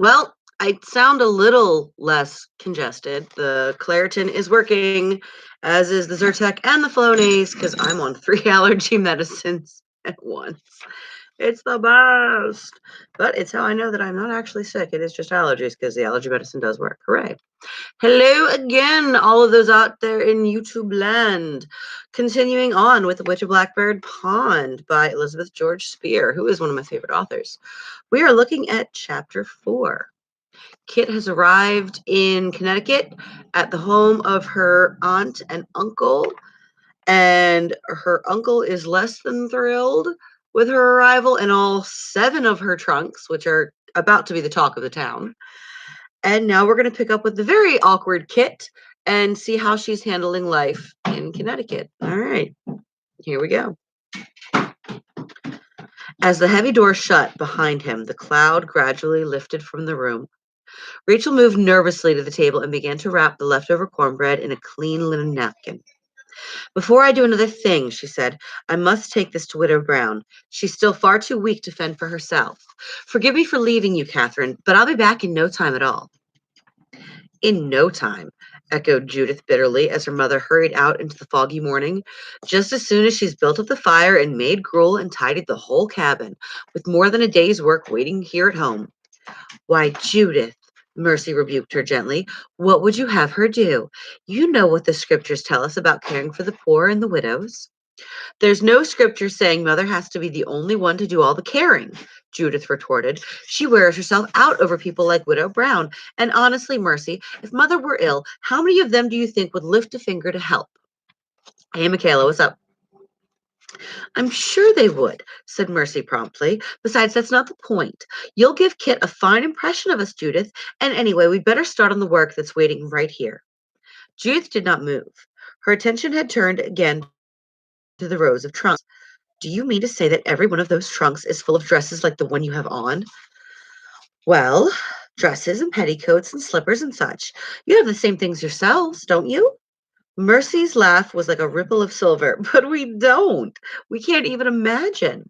Well, I sound a little less congested. The Claritin is working, as is the Zyrtec and the Flonase, because I'm on 3 allergy medicines at once. It's the best. But it's how I know that I'm not actually sick. It is just allergies because the allergy medicine does work. Hooray. Hello again, all of those out there in YouTube land. Continuing on with The Witch of Blackbird Pond by Elizabeth George Spear, who is one of my favorite authors. We are looking at chapter 4. Kit has arrived in Connecticut at the home of her aunt and uncle, and her uncle is less than thrilled with her arrival and all 7 of her trunks, which are about to be the talk of the town. And now we're going to pick up with the very awkward Kit and see how she's handling life in Connecticut. All right, here we go. As the heavy door shut behind him, the cloud gradually lifted from the room. Rachel moved nervously to the table and began to wrap the leftover cornbread in a clean linen napkin. "Before I do another thing," she said, "I must take this to Widow Brown. She's still far too weak to fend for herself. Forgive me for leaving you, Catherine, but I'll be back in no time at all." "In no time," echoed Judith bitterly as her mother hurried out into the foggy morning. "Just as soon as she's built up the fire and made gruel and tidied the whole cabin, with more than a day's work waiting here at home." "Why, Judith," Mercy rebuked her gently, "what would you have her do? You know what the scriptures tell us about caring for the poor and the widows." "There's no scripture saying Mother has to be the only one to do all the caring," Judith retorted. "She wears herself out over people like Widow Brown. And honestly, Mercy, if Mother were ill, how many of them do you think would lift a finger to help?" "Hey, Michaela, what's up?" "I'm sure they would," said Mercy promptly. "Besides, that's not the point. You'll give Kit a fine impression of us, Judith. And anyway, we'd better start on the work that's waiting right here." Judith did not move. Her attention had turned again to the rows of trunks. "Do you mean to say that every one of those trunks is full of dresses like the one you have on?" "Well, dresses and petticoats and slippers and such. You have the same things yourselves, don't you?" Mercy's laugh was like a ripple of silver. "But we don't. We can't even imagine."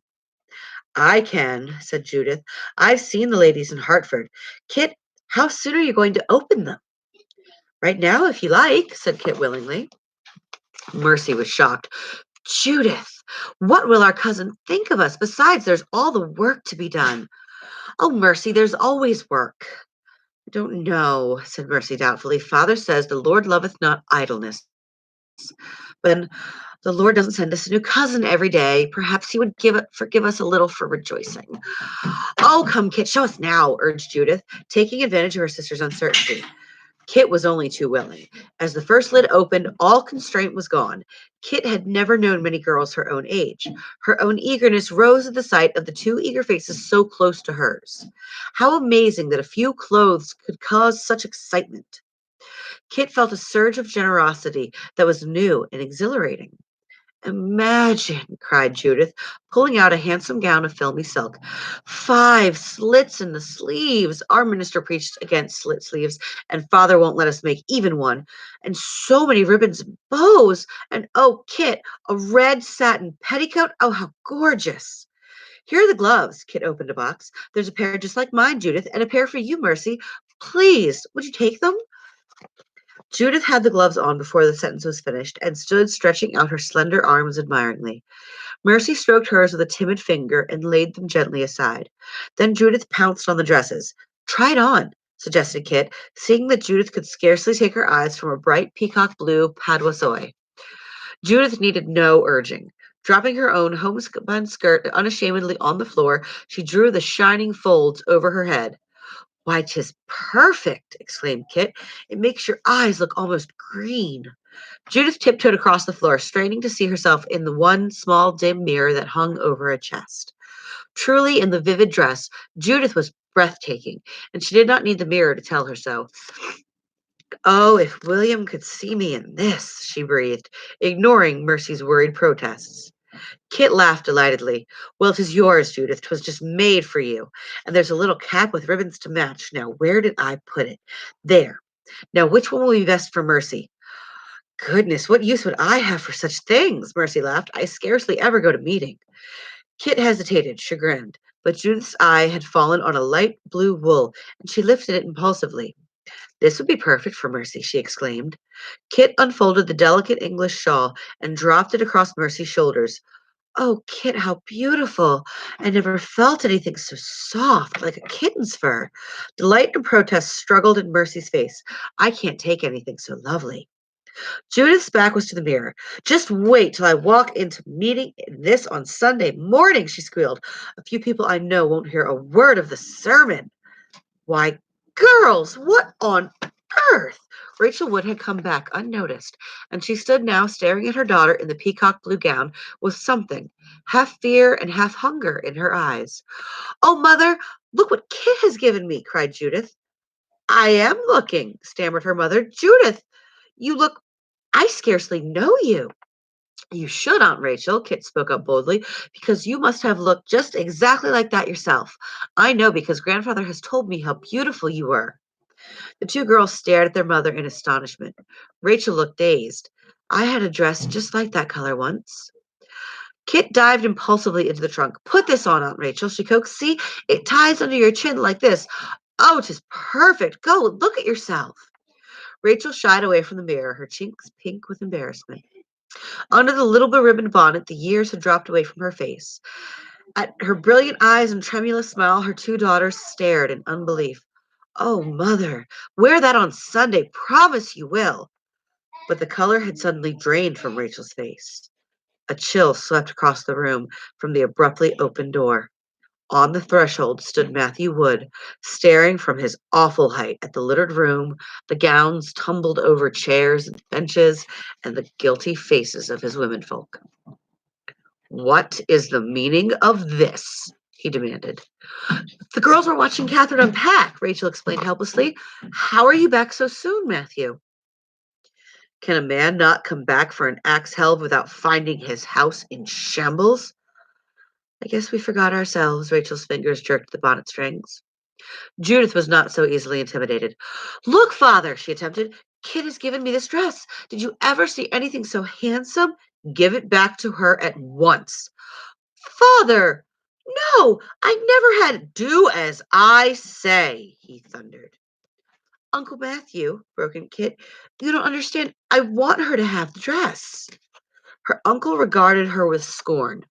"I can," said Judith. "I've seen the ladies in Hartford. Kit, how soon are you going to open them?" "Right now, if you like," said Kit willingly. Mercy was shocked. "Judith, what will our cousin think of us? Besides, there's all the work to be done." "Oh, Mercy, there's always work." "I don't know," said Mercy doubtfully. "Father says the Lord loveth not idleness. But then the Lord doesn't send us a new cousin every day. Perhaps he would forgive us a little for rejoicing." "Oh, come, Kit, show us now," urged Judith, taking advantage of her sister's uncertainty. Kit was only too willing. As the first lid opened, all constraint was gone. Kit had never known many girls her own age. Her own eagerness rose at the sight of the 2 eager faces so close to hers. How amazing that a few clothes could cause such excitement. Kit felt a surge of generosity that was new and exhilarating. "Imagine," cried Judith, pulling out a handsome gown of filmy silk. "5 slits in the sleeves. Our minister preached against slit sleeves, and Father won't let us make even one. And so many ribbons and bows. And oh, Kit, a red satin petticoat. Oh, how gorgeous." "Here are the gloves." Kit opened a box. "There's a pair just like mine, Judith, and a pair for you, Mercy. Please, would you take them?" Judith had the gloves on before the sentence was finished and stood stretching out her slender arms admiringly. Mercy stroked hers with a timid finger and laid them gently aside. Then Judith pounced on the dresses. "Try it on," suggested Kit, seeing that Judith could scarcely take her eyes from a bright peacock blue paduasoy. Judith needed no urging. Dropping her own homespun skirt unashamedly on the floor, she drew the shining folds over her head. "Why, 'tis perfect!" exclaimed Kit. "It makes your eyes look almost green." Judith tiptoed across the floor, straining to see herself in the one small dim mirror that hung over a chest. Truly, in the vivid dress, Judith was breathtaking, and she did not need the mirror to tell her so. "Oh, if William could see me in this," she breathed, ignoring Mercy's worried protests. Kit laughed delightedly. "Well, 'tis yours, Judith. 'Twas just made for you. And there's a little cap with ribbons to match. Now, where did I put it? There. Now, which one will be best for Mercy?" "Goodness, what use would I have for such things?" Mercy laughed. "I scarcely ever go to meeting." Kit hesitated, chagrined. But Judith's eye had fallen on a light blue wool, and she lifted it impulsively. This would be perfect for Mercy, she exclaimed. Kit unfolded the delicate English shawl and dropped it across Mercy's shoulders. Oh, Kit, how beautiful! I never felt anything so soft, like a kitten's fur. Delight and protest struggled in Mercy's face. I can't take anything so lovely. Judith's back was to the mirror. Just wait till I walk into meeting this on Sunday morning, she squealed. A few people I know won't hear a word of the sermon. Why, girls, what on earth? Rachel Wood had come back unnoticed, and she stood now staring at her daughter in the peacock blue gown with something, half fear and half hunger, in her eyes. Oh, mother, look what Kit has given me, cried Judith. I am looking, stammered her mother. Judith, you look, I scarcely know you. You should, Aunt Rachel, Kit spoke up boldly, because you must have looked just exactly like that yourself. I know because grandfather has told me how beautiful you were. The two girls stared at their mother in astonishment. Rachel looked dazed. I had a dress just like that color once. Kit dived impulsively into the trunk. Put this on, Aunt Rachel, she coaxed. See, it ties under your chin like this. Oh, 'tis perfect. Go, look at yourself. Rachel shied away from the mirror, her cheeks pink with embarrassment. Under the little beribboned bonnet, the years had dropped away from her face. At her brilliant eyes and tremulous smile, her two daughters stared in unbelief. Oh, mother, wear that on Sunday. Promise you will. But the color had suddenly drained from Rachel's face. A chill swept across the room from the abruptly opened door. On the threshold stood Matthew Wood, staring from his awful height at the littered room, the gowns tumbled over chairs and benches, and the guilty faces of his womenfolk. What is the meaning of this? He demanded. The girls were watching Catherine unpack, Rachel explained helplessly. How are you back so soon, Matthew? Can a man not come back for an axe helve without finding his house in shambles? I guess we forgot ourselves, Rachel's fingers jerked the bonnet strings. Judith was not so easily intimidated. Look, father, she attempted. Kit has given me this dress. Did you ever see anything so handsome? Give it back to her at once. Father! No, I never had. Do as I say, he thundered. Uncle Matthew, broke in Kit, you don't understand. I want her to have the dress. Her uncle regarded her with scorn.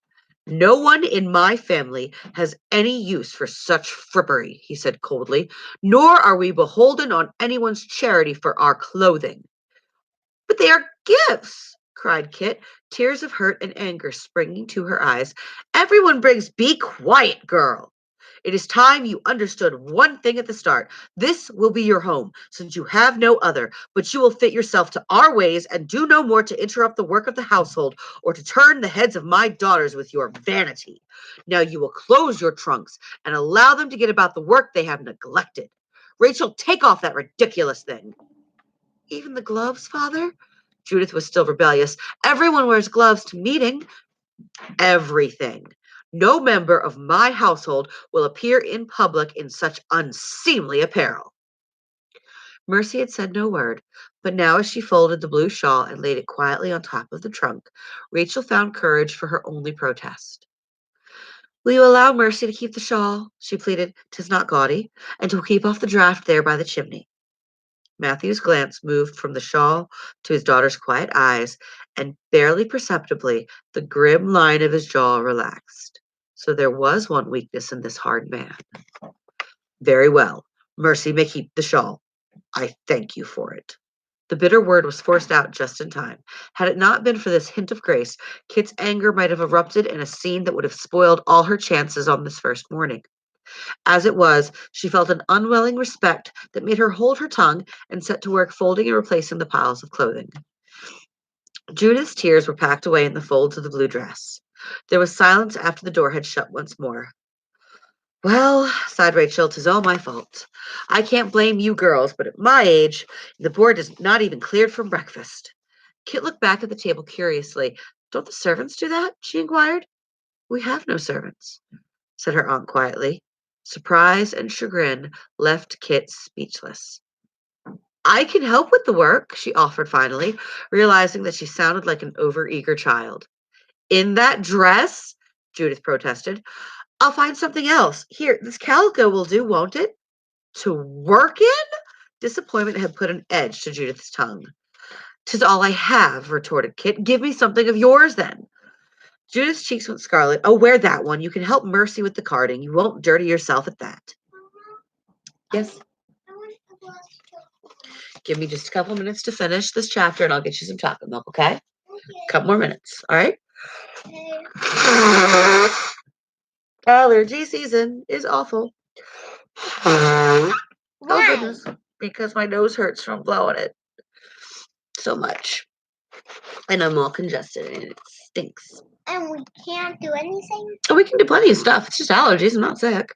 No one in my family has any use for such frippery, he said coldly, nor are we beholden on anyone's charity for our clothing. But they are gifts, cried Kit, tears of hurt and anger springing to her eyes. Everyone brings. Be quiet, girl. It is time you understood one thing at the start. This will be your home, since you have no other, but you will fit yourself to our ways and do no more to interrupt the work of the household or to turn the heads of my daughters with your vanity. Now you will close your trunks and allow them to get about the work they have neglected. Rachel, take off that ridiculous thing. Even the gloves, father? Judith was still rebellious. Everyone wears gloves to meeting. Everything. No member of my household will appear in public in such unseemly apparel. Mercy had said no word, but now as she folded the blue shawl and laid it quietly on top of the trunk, Rachel found courage for her only protest. Will you allow Mercy to keep the shawl? She pleaded. 'Tis not gaudy, and 'twill keep off the draught there by the chimney. Matthew's glance moved from the shawl to his daughter's quiet eyes, and barely perceptibly the grim line of his jaw relaxed. So there was one weakness in this hard man. Very well. Mercy may keep the shawl. I thank you for it. The bitter word was forced out just in time. Had it not been for this hint of grace, Kit's anger might have erupted in a scene that would have spoiled all her chances on this first morning. As it was, she felt an unwilling respect that made her hold her tongue and set to work folding and replacing the piles of clothing. Judith's tears were packed away in the folds of the blue dress. There was silence after the door had shut once more. Well, sighed Rachel, 'tis all my fault. I can't blame you girls, but at my age, the board is not even cleared from breakfast. Kit looked back at the table curiously. Don't the servants do that? She inquired. We have no servants, said her aunt quietly. Surprise and chagrin left Kit speechless. I can help with the work, she offered finally, realizing that she sounded like an overeager child. In that dress? Judith protested. I'll find something else. Here, this calico will do, won't it? To work in? Disappointment had put an edge to Judith's tongue. "'Tis all I have," retorted Kit. "Give me something of yours, then." Judith's cheeks went scarlet. "Oh, wear that one. You can help Mercy with the carding. You won't dirty yourself at that." Yes. Give me just a couple minutes to finish this chapter, and I'll get you some chocolate milk, okay? A couple more minutes, all right? Allergy season is awful. Oh, goodness. Because my nose hurts from blowing it so much. And I'm all congested, and it stinks. And we can't do anything? Oh, we can do plenty of stuff. It's just allergies. I'm not sick.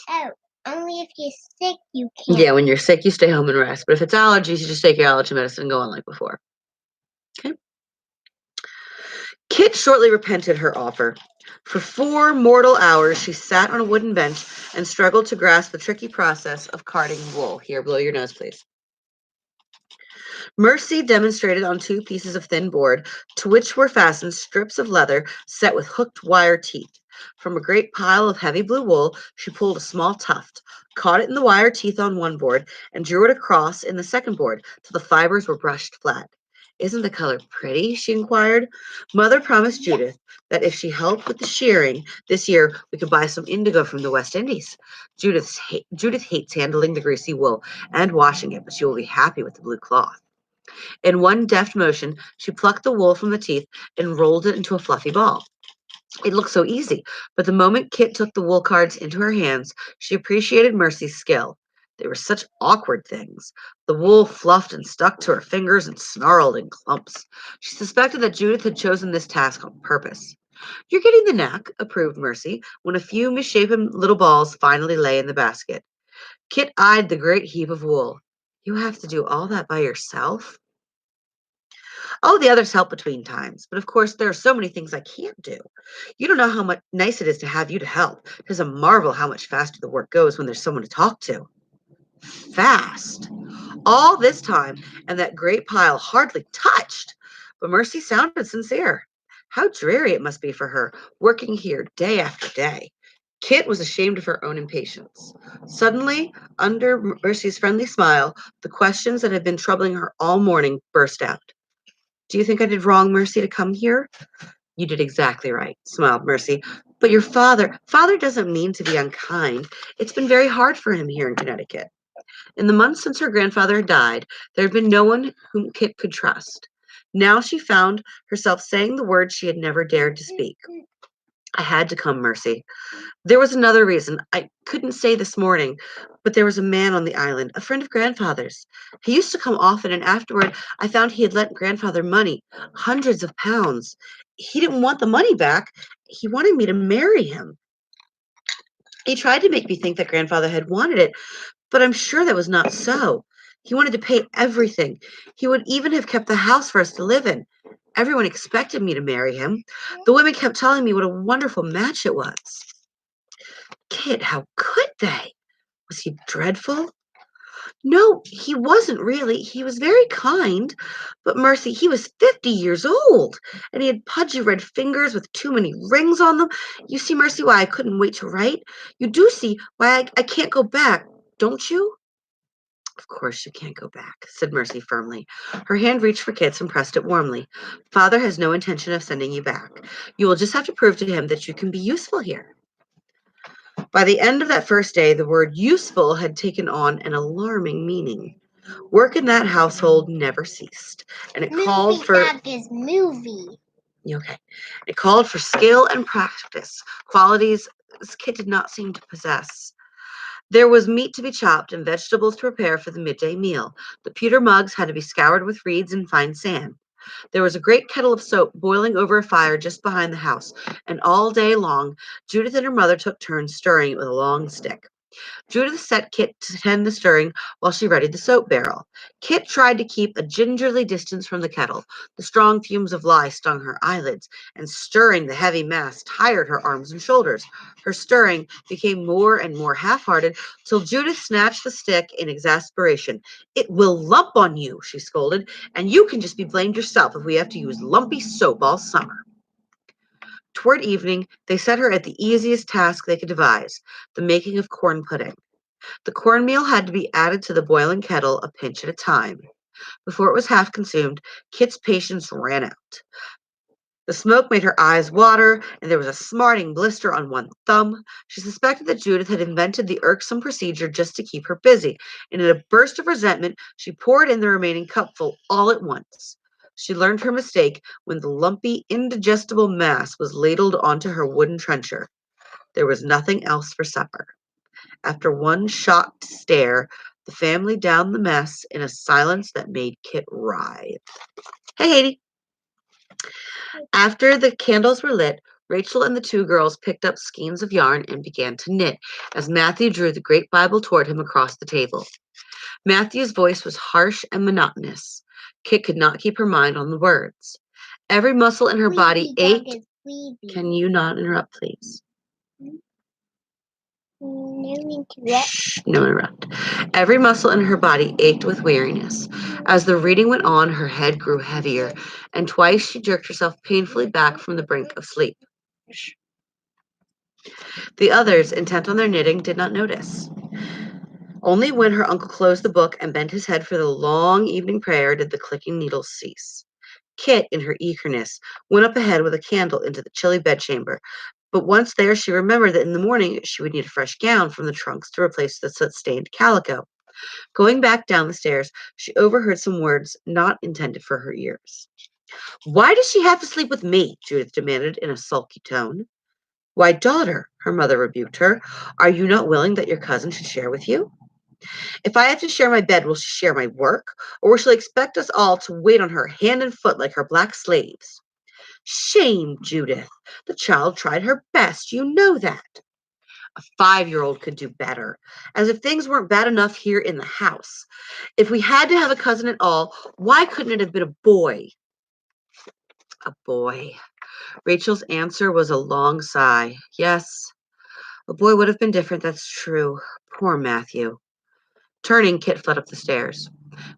Oh, only if you're sick you can't. Yeah, when you're sick, you stay home and rest. But if it's allergies, you just take your allergy medicine and go on like before. Okay. Kit shortly repented her offer. For 4 mortal hours, she sat on a wooden bench and struggled to grasp the tricky process of carding wool. Here, blow your nose, please. Mercy demonstrated on 2 pieces of thin board, to which were fastened strips of leather set with hooked wire teeth. From a great pile of heavy blue wool, she pulled a small tuft, caught it in the wire teeth on one board, and drew it across in the second board till the fibers were brushed flat. "Isn't the color pretty?" she inquired. Mother promised Judith that if she helped with the shearing this year, we could buy some indigo from the West Indies. Judith hates handling the greasy wool and washing it, but she will be happy with the blue cloth. In one deft motion, she plucked the wool from the teeth and rolled it into a fluffy ball. It looked so easy, but the moment Kit took the wool cards into her hands, she appreciated Mercy's skill. They were such awkward things. The wool fluffed and stuck to her fingers and snarled in clumps. She suspected that Judith had chosen this task on purpose. "You're getting the knack," approved Mercy, when a few misshapen little balls finally lay in the basket. Kit eyed the great heap of wool. "You have to do all that by yourself?" "Oh, the others help between times. But of course, there are so many things I can't do. You don't know how much nice it is to have you to help. It's a marvel how much faster the work goes when there's someone to talk to." Fast. All this time, and that great pile hardly touched. But Mercy sounded sincere. How dreary it must be for her, working here day after day. Kit was ashamed of her own impatience. Suddenly, under Mercy's friendly smile, the questions that had been troubling her all morning burst out. "Do you think I did wrong, Mercy, to come here?" "You did exactly right," smiled Mercy. "But your father doesn't mean to be unkind. It's been very hard for him here in Connecticut." In the months since her grandfather had died, there had been no one whom Kit could trust. Now she found herself saying the words she had never dared to speak. "I had to come, Mercy. There was another reason. I couldn't say this morning, but there was a man on the island, a friend of grandfather's. He used to come often, and afterward I found he had lent grandfather money, hundreds of pounds. He didn't want the money back. He wanted me to marry him. He tried to make me think that grandfather had wanted it, but I'm sure that was not so. He wanted to pay everything. He would even have kept the house for us to live in. Everyone expected me to marry him. The women kept telling me what a wonderful match it was." "Kit, how could they? Was he dreadful?" "No, he wasn't really. He was very kind. But Mercy, he was 50 years old, and he had pudgy red fingers with too many rings on them. You see, Mercy, why I couldn't wait to write? You do see why I can't go back, don't you?" "Of course you can't go back," said Mercy firmly. Her hand reached for Kit's and pressed it warmly. "Father has no intention of sending you back. You will just have to prove to him that you can be useful here." By the end of that first day, the word useful had taken on an alarming meaning. Work in that household never ceased, and it called for movie. okay. It called for skill and practice, qualities Kit did not seem to possess. There was meat to be chopped and vegetables to prepare for the midday meal. The pewter mugs had to be scoured with reeds and fine sand. There was a great kettle of soap boiling over a fire just behind the house, and all day long Judith and her mother took turns stirring it with a long stick. Judith set Kit to tend the stirring while she readied the soap barrel. Kit tried to keep a gingerly distance from the kettle. The strong fumes of lye stung her eyelids, and stirring the heavy mass tired her arms and shoulders. Her stirring became more and more half-hearted till Judith snatched the stick in exasperation. "It will lump on you," she scolded, "and you can just be blamed yourself if we have to use lumpy soap all summer." Toward evening, they set her at the easiest task they could devise, the making of corn pudding. The cornmeal had to be added to the boiling kettle a pinch at a time. Before it was half consumed, Kit's patience ran out. The smoke made her eyes water, and there was a smarting blister on one thumb. She suspected that Judith had invented the irksome procedure just to keep her busy, and in a burst of resentment, she poured in the remaining cupful all at once. She learned her mistake when the lumpy, indigestible mass was ladled onto her wooden trencher. There was nothing else for supper. After one shocked stare, the family downed the mess in a silence that made Kit writhe. Hey, Haiti. After the candles were lit, Rachel and the two girls picked up skeins of yarn and began to knit as Matthew drew the great Bible toward him across the table. Matthew's voice was harsh and monotonous. Kit could not keep her mind on the words. Every muscle in her body ached. Can you not interrupt, please? No interrupt. Shh, no interrupt. Every muscle in her body ached with weariness. As the reading went on, her head grew heavier, and twice she jerked herself painfully back from the brink of sleep. The others, intent on their knitting, did not notice. Only when her uncle closed the book and bent his head for the long evening prayer did the clicking needles cease. Kit, in her eagerness, went up ahead with a candle into the chilly bedchamber, but once there she remembered that in the morning she would need a fresh gown from the trunks to replace the soot-stained calico. Going back down the stairs, she overheard some words not intended for her ears. "Why does she have to sleep with me?" Judith demanded in a sulky tone. "Why, daughter," her mother rebuked her, "are you not willing that your cousin should share with you? If I have to share my bed, will she share my work, or will she expect us all to wait on her hand and foot like her black slaves?" "Shame, Judith. The child tried her best. You know that. A 5-year-old could do better. As if things weren't bad enough here in the house. If we had to have a cousin at all, why couldn't it have been a boy?" A boy. Rachel's answer was a long sigh. Yes, a boy would have been different, that's true. Poor Matthew. Turning, Kit fled up the stairs.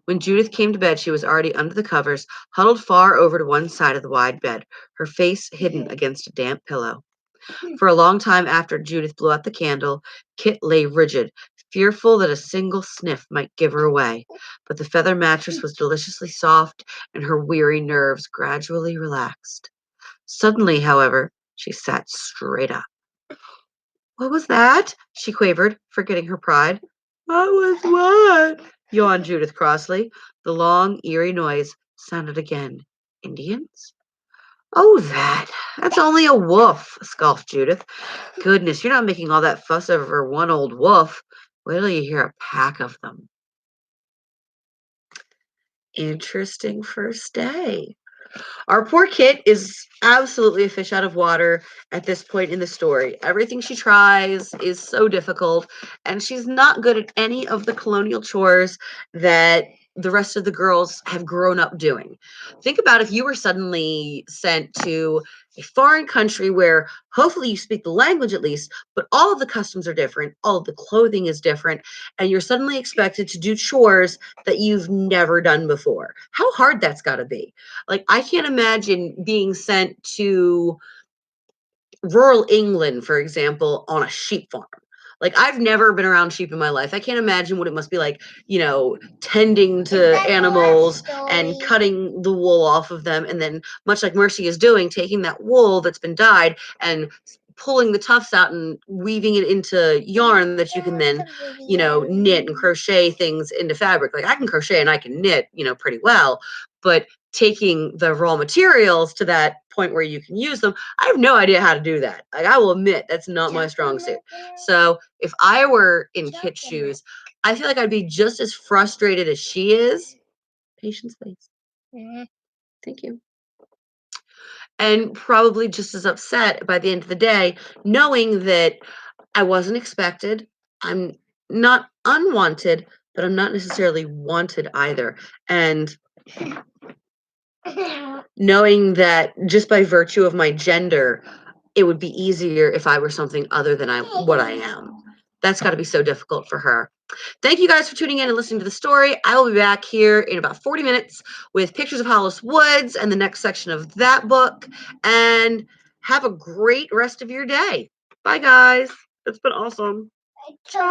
When Judith came to bed, she was already under the covers, huddled far over to one side of the wide bed, her face hidden against a damp pillow. For a long time after Judith blew out the candle, Kit lay rigid, fearful that a single sniff might give her away. But the feather mattress was deliciously soft, and her weary nerves gradually relaxed. Suddenly, however, she sat straight up. "What was that?" she quavered, forgetting her pride. "What was what?" yawned Judith crossly. The long, eerie noise sounded again. "Indians?" "Oh, that's only a wolf," scoffed Judith. "Goodness, you're not making all that fuss over one old wolf. Wait till you hear a pack of them." Interesting first day. Our poor Kit is absolutely a fish out of water at this point in the story. Everything she tries is so difficult, and she's not good at any of the colonial chores that the rest of the girls have grown up doing. Think about if you were suddenly sent to a foreign country where hopefully you speak the language at least, but all of the customs are different, all of the clothing is different, and you're suddenly expected to do chores that you've never done before. How hard that's got to be. Like, I can't imagine being sent to rural England, for example, on a sheep farm. Like, I've never been around sheep in my life. I can't imagine what it must be like, tending to animals and cutting the wool off of them. And then, much like Mercy is doing, taking that wool that's been dyed and pulling the tufts out and weaving it into yarn that you can then, knit and crochet things into fabric. Like, I can crochet and I can knit, pretty well. But taking the raw materials to that point where you can use them, I have no idea how to do that. Like, I will admit that's not my strong suit. So if I were in Kit's shoes, I feel like I'd be just as frustrated as she is. Patience, please. Thank you. And probably just as upset by the end of the day, knowing that I wasn't expected. I'm not unwanted, but I'm not necessarily wanted either. And knowing that just by virtue of my gender, it would be easier if I were something other than what I am. That's got to be so difficult for her. Thank you guys for tuning in and listening to the story. I will be back here in about 40 minutes with pictures of Hollis Woods and the next section of that book. And Have a great rest of your day. Bye, guys. It's been awesome. So